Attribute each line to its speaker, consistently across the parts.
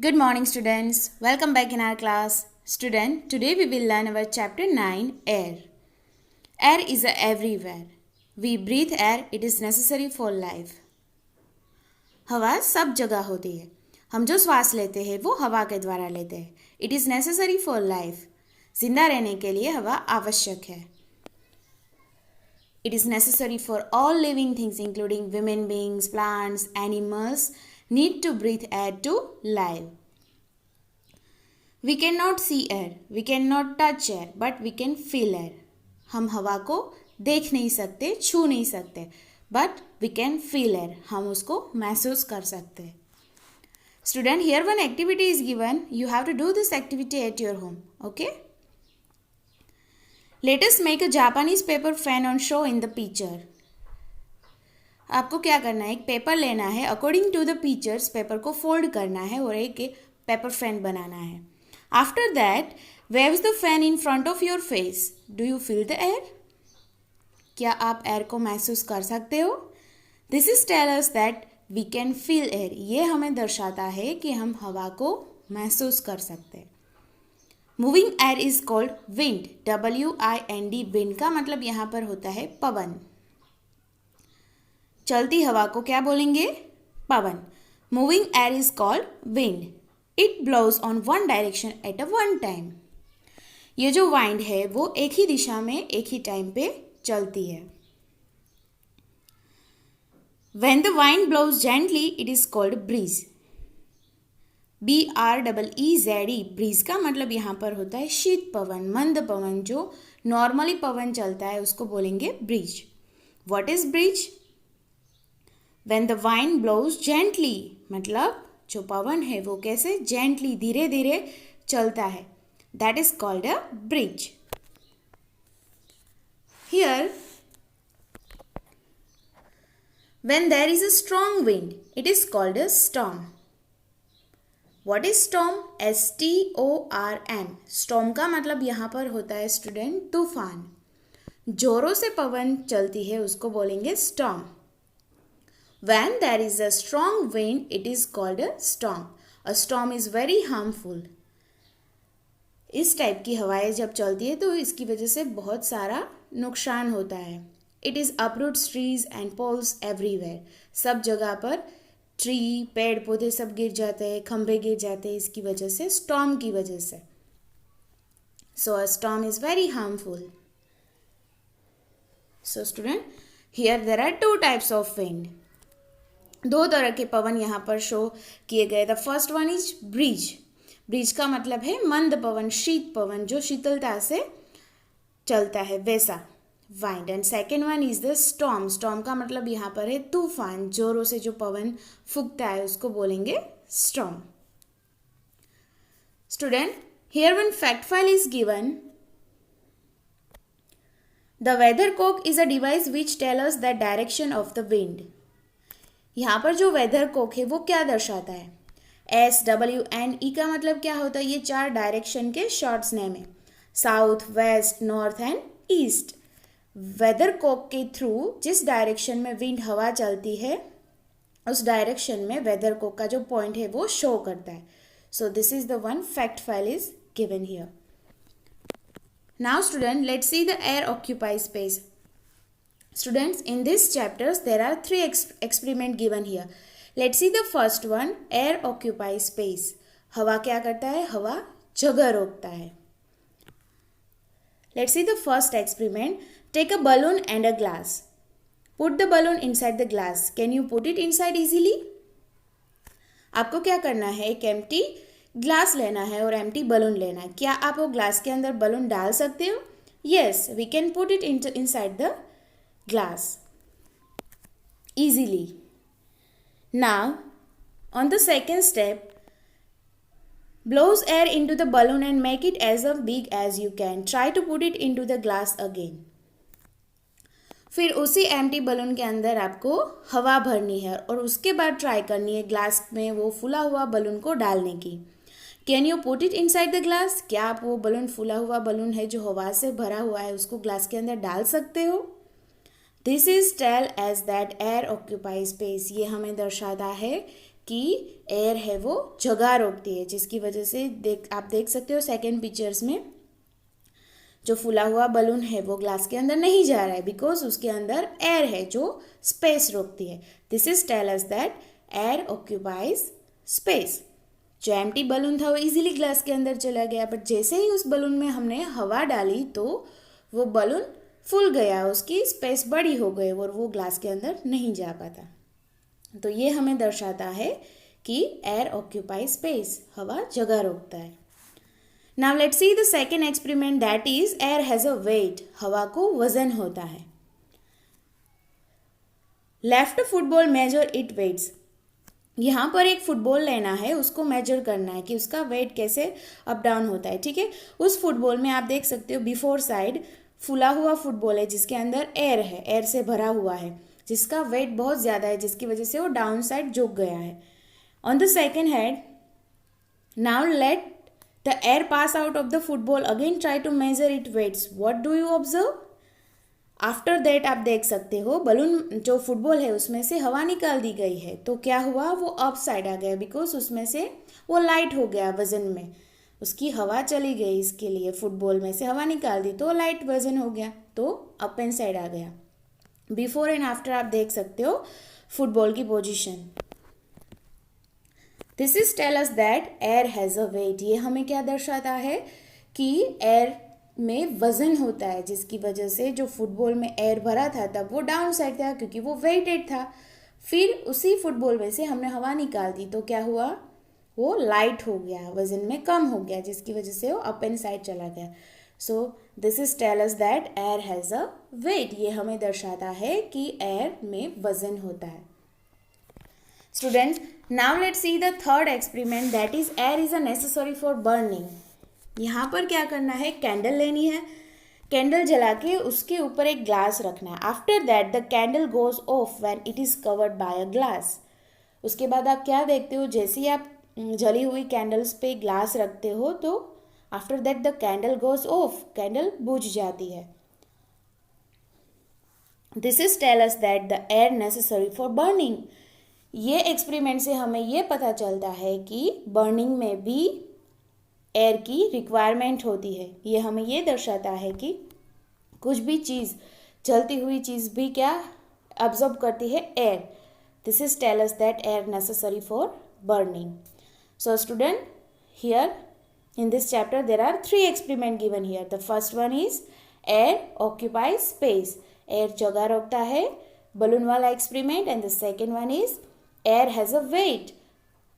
Speaker 1: Good morning, students. Welcome back in our class. Student, today we will learn our chapter 9, Air. Air is everywhere. We breathe air, it is necessary for life. हवा सब जगह होती है. हम जो श्वास लेते हैं वो हवा के द्वारा लेते हैं. It is necessary for life. जिंदा रहने के लिए हवा आवश्यक है. It is necessary for all living things including human beings, plants, animals need to breathe air to live. We cannot see air, we cannot touch air, but we can feel air. हम हवा को देख नहीं सकते, छू नहीं सकते, but we can feel air. हम उसको महसूस कर सकते हैं. Student, here one activity is given. You have to do this activity at your home. Okay? Let us make a Japanese paper fan on show in the picture. आपको क्या करना है? एक पेपर लेना है. According to the pictures paper को fold करना है और एक पेपर फैन बनाना है. After that waves the fan in front of your face. Do you feel the air? क्या आप एयर को महसूस कर सकते हो? This is tell us that we can feel air. ये हमें दर्शाता है कि हम हवा को महसूस कर सकते हैं. Moving air is called wind. WIND. Wind का मतलब यहाँ पर होता है पवन. चलती हवा को क्या बोलेंगे? पवन. Moving air is called wind. It blows on one direction at a one time. ये जो वाइंड है वो एक ही दिशा में एक ही टाइम पे चलती है. When the wind blows gently, it is called breeze. BREEZE. Breeze का मतलब यहाँ पर होता है शीत पवन, मंद पवन. जो नॉर्मली पवन चलता है उसको बोलेंगे bridge. What is breeze? When the wind blows gently, मतलब जो पवन है वो कैसे? Gently, धीरे धीरे चलता है. That is called a breeze. Here, when there is a strong wind, it is called a storm. What is storm? STORM. Storm का मतलब यहाँ पर होता है स्टूडेंट तूफान. जोरों से पवन चलती है उसको बोलेंगे storm. When there is a strong wind, it is called a storm. A storm is very harmful. इस टाइप की हवाएं जब चलती है तो इसकी वजह से बहुत सारा नुकसान होता है. It is uproots trees and poles everywhere. सब जगह पर ट्री, पेड़ पौधे सब गिर जाते हैं, खंभे गिर जाते हैं इसकी वजह से, स्टॉर्म की वजह से. So a storm is very harmful. So student, here there are two types of wind. दो तरह के पवन यहाँ पर शो किए गए. The first one is breeze. Breeze का मतलब है मंद पवन, शीत पवन, जो शीतलता से चलता है वैसा wind. And second one is the storm. Storm का मतलब यहाँ पर है तूफान, जोरों से जो पवन फूंकता है उसको बोलेंगे storm. Student, here one fact file is given. The weather cock is a device which tell us the direction of the wind. यहाँ पर जो वेदर कोक है वो क्या दर्शाता है? SWNE का मतलब क्या होता है? ये चार डायरेक्शन के शॉर्ट्स नेम है. South, west, north and east. Weather cock के थ्रू जिस डायरेक्शन में विंड हवा चलती है उस डायरेक्शन में वेदर कोक का जो पॉइंट है वो शो करता है. सो this is the one fact file is given here. Now student, let's see the air occupy space. Students, in this chapters there are three experiment given here. Let's see the first one. Air occupies space. हवा क्या करता है? हवा जगह रोकता है. Let's see the first experiment. Take a balloon and a glass. Put the balloon inside the glass. Can you put it inside easily? आपको क्या करना है? एक empty ग्लास लेना है और empty balloon लेना है. क्या आप वो ग्लास के अंदर बलून डाल सकते हो? Yes, we can put it inside the glass easily. Now on the second step, blows air into the balloon and make it as big as you can. Try to put it into the glass again. फिर उसी empty balloon के अंदर आपको हवा भरनी है और उसके बाद ट्राई करनी है ग्लास में वो फूला हुआ बलून को डालने की. Can you put it inside the glass? क्या आप वो बलून, फूला हुआ बलून है जो हवा से भरा हुआ है, उसको ग्लास के अंदर डाल सकते हो? This is tell as that air occupies space. ये हमें दर्शाता है कि एयर है वो जगह रोकती है, जिसकी वजह से आप देख सकते हो सेकेंड पिक्चर्स में जो फूला हुआ बलून है वो ग्लास के अंदर नहीं जा रहा है बिकॉज उसके अंदर एयर है जो स्पेस रोकती है. This is tell us that air occupies space. जो एम्प्टी बलून था वो इजीली ग्लास के अंदर चला गया, बट जैसे ही उस बलून में हमने हवा डाली तो वो बलून फूल गया, उसकी स्पेस बड़ी हो गई और वो ग्लास के अंदर नहीं जा पाता. तो ये हमें दर्शाता है कि एयर ऑक्यूपाइज स्पेस, हवा जगह रोकता है. Now let's see the second experiment, that is air has a weight. हवा को वजन होता है. Left football measure it weights. यहाँ पर एक फुटबॉल लेना है, उसको मेजर करना है कि उसका वेट कैसे अप डाउन होता है. ठीक है, उस फुटबॉल में आप देख सकते हो बिफोर साइड फूला हुआ फुटबॉल है जिसके अंदर एयर है, एयर से भरा हुआ है, जिसका वेट बहुत ज़्यादा है, जिसकी वजह से वो डाउन साइड झुक गया है. On the second head, now let the air pass out of the football, again try to measure it weights. What do you observe? After that आप देख सकते हो बलून जो फुटबॉल है उसमें से हवा निकाल दी गई है, तो क्या हुआ, वो अप साइड आ गया बिकॉज उसमें से वो लाइट हो गया वजन में, उसकी हवा चली गई, इसके लिए फुटबॉल में से हवा निकाल दी तो लाइट वजन हो गया, तो अप एंड साइड आ गया. बिफोर एंड आफ्टर आप देख सकते हो फुटबॉल की position. This is tell us that air has a weight. ये हमें क्या दर्शाता है कि एयर में वजन होता है, जिसकी वजह से जो फुटबॉल में एयर भरा था तब वो डाउन साइड था क्योंकि वो वेटेड था. फिर उसी फुटबॉल में से हमने हवा निकाल दी तो क्या हुआ, वो लाइट हो गया, वजन में कम हो गया, जिसकी वजह से वो अप एंड साइड चला गया. So this is tell us that air has a weight. ये हमें दर्शाता है कि एयर में वजन होता है. Students, now let's see the third experiment, that is air is a necessary for burning. यहाँ पर क्या करना है, कैंडल लेनी है, कैंडल जला के उसके ऊपर एक ग्लास रखना है. After that the candle goes of when it is covered by a glass. उसके बाद आप क्या देखते हो, जैसे ही आप जली हुई कैंडल्स पे ग्लास रखते हो तो after that the candle goes off, candle बुझ जाती है. This is tell us that the air necessary for burning. ये एक्सपेरिमेंट से हमें ये पता चलता है कि बर्निंग में भी एयर की रिक्वायरमेंट होती है. ये हमें ये दर्शाता है कि कुछ भी चीज़, जलती हुई चीज़ भी क्या अब्जॉर्ब करती है, air. This is tell us that air necessary for burning. So student, here in this chapter there are 3 experiment given here. The first one is air occupies space. Air जगह रोकता है, बलून वाला experiment. And the second one is air has a weight.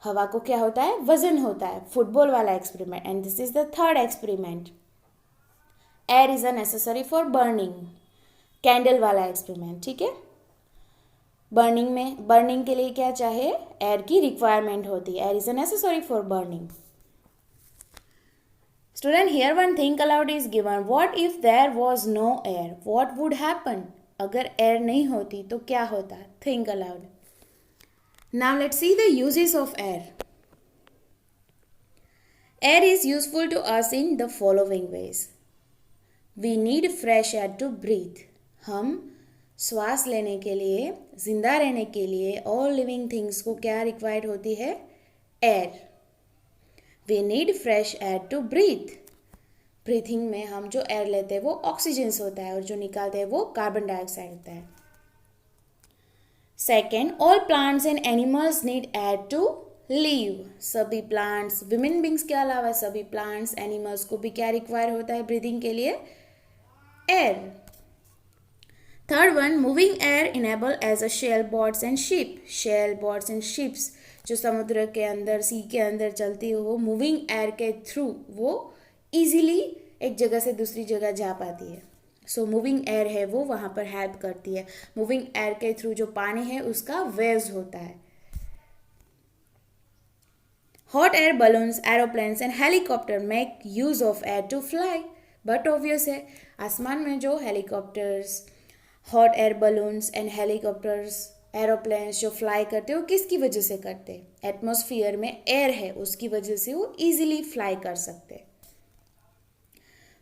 Speaker 1: हवा को क्या होता है, वजन होता है, फुटबॉल वाला experiment. And this is the third experiment, air is a necessary for burning, candle वाला एक्सपेरिमेंट. ठीक है, बर्निंग के लिए क्या चाहे, एयर की रिक्वायरमेंट होती है. Air is a necessary for burning. Student, here one think aloud is given. What if there was no air? What would happen? अगर air नहीं होती तो क्या होता? Think aloud. Now let's see the uses of air. Air is useful to us in the following ways. We need fresh air to breathe. हम श्वास लेने के लिए, जिंदा रहने के लिए all living things को क्या required होती है? Air. We need fresh air to breathe. Breathing में हम जो एयर लेते हैं वो ऑक्सीजन होता है और जो निकालते हैं वो कार्बन डाइऑक्साइड होता है. Second, all plants and animals need air to live. सभी प्लांट्स, ह्यूमन बींग्स के अलावा सभी प्लांट्स, एनिमल्स को भी क्या रिक्वायर होता है ब्रीथिंग के लिए? Air. Third one, moving air enable as a sail boats and ship. Sail boats and ships जो समुद्र के अंदर, सी के अंदर चलती हो, वो मूविंग एयर के थ्रू वो इजीली एक जगह से दूसरी जगह जा पाती है. सो मूविंग एयर है वो वहाँ पर हेल्प करती है. मूविंग एयर के थ्रू जो पानी है उसका वेव्स होता है. Hot air balloons, aeroplanes and helicopter make use of air to fly. But obvious है, आसमान में जो helicopters, hot air balloons and helicopters, aeroplanes जो फ्लाई करते हो किसकी वजह से करते हैं? एटमॉस्फेयर में एयर है उसकी वजह से वो इजीली फ्लाई कर सकते हैं.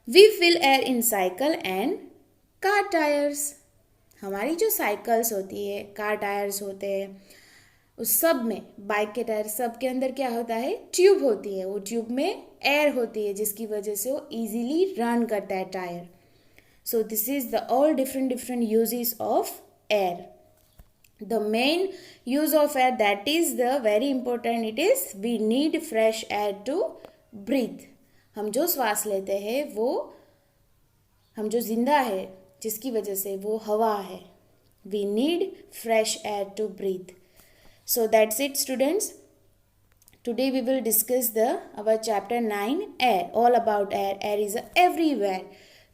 Speaker 1: We fill air in cycle and car tyres. हमारी जो साइकिल्स होती है, कार टायर्स होते हैं, उस सब में, बाइक के टायर सब के अंदर क्या होता है, ट्यूब होती है, वो ट्यूब में एयर होती है जिसकी वजह से वो इजीली रन करता है tyre. So this is the all different uses of air. The main use of air, that is the very important, it is we need fresh air to breathe. हम जो श्वास लेते हैं वो, हम जो जिंदा है जिसकी वजह से वो हवा है. We need fresh air to breathe. So that's it students. Today we will discuss our chapter 9 air, all about air. Air is everywhere.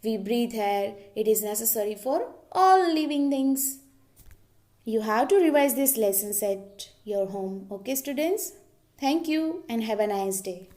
Speaker 1: We breathe air. It is necessary for all living things. You have to revise these lessons at your home. Okay students? Thank you and have a nice day.